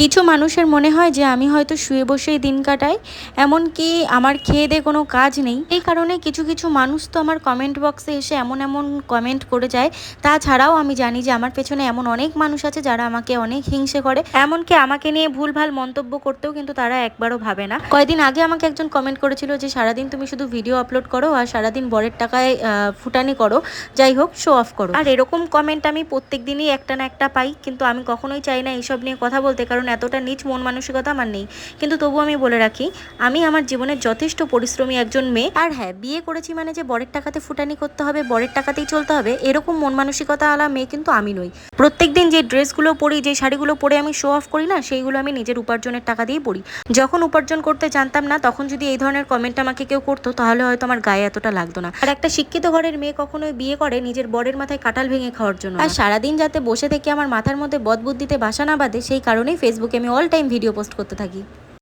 কিছু মানুষের মনে হয় যে আমি হয়তো শুয়ে বসেই দিন কাটাই, এমনকি আমার খেয়ে দেয়ে কোনো কাজ নেই। এই কারণে কিছু কিছু মানুষ তো আমার কমেন্ট বক্সে এসে এমন এমন কমেন্ট করে যায়। তাছাড়াও আমি জানি যে আমার পেছনে এমন অনেক মানুষ আছে যারা আমাকে অনেক হিংসে করে, এমনকি আমাকে নিয়ে ভুলভাল মন্তব্য করতেও কিন্তু তারা একবারও ভাবে না। কয়েকদিন আগে আমাকে একজন কমেন্ট করেছিল যে সারাদিন তুমি শুধু ভিডিও আপলোড করো আর সারাদিন বরের টাকায় ফুটানি করো, যাই হোক শো অফ করো। আর এরকম কমেন্ট আমি প্রত্যেক দিনই একটা না একটা পাই, কিন্তু আমি কখনোই চাই না এইসব নিয়ে কথা বলতে, কারণ এতটা নিচ মন মানসিকতা আমার নেই। কিন্তু তবু আমি বলে রাখি, আমি আমার জীবনের যথেষ্ট পরিশ্রমী একজন মেয়ে। আর হ্যাঁ, বিয়ে করেছি মানে যে বরের টাকাতে ফুটানি করতে হবে, বরের টাকাতেই চলতে হবে, এরকম মন মানসিকতা আলা মেয়ে কিন্তু আমি নই। প্রত্যেকদিন যে ড্রেসগুলো পরি, যে শাড়িগুলো পরে আমি শো অফ করি না, সেইগুলো আমি নিজের উপার্জনের টাকা দিয়েই পরি। যখন উপার্জন করতে জানতাম না, তখন যদি এই ধরনের কমেন্ট আমাকে কেউ করতো, তাহলে হয়তো আমার গায়ে এতটা লাগতো না। আর একটা শিক্ষিত ঘরের মেয়ে কখনোই বিয়ে করে নিজের বরের মাথায় কাঁঠাল ভেঙে খাওয়ার জন্য। আর সারাদিন যাতে বসে থেকে আমার মাথার মধ্যে বদবুদ্ধিতে বাসা না বাঁধে, সেই কারণেই ফেসবুকে আমি অল টাইম ভিডিও পোস্ট করতে থাকি।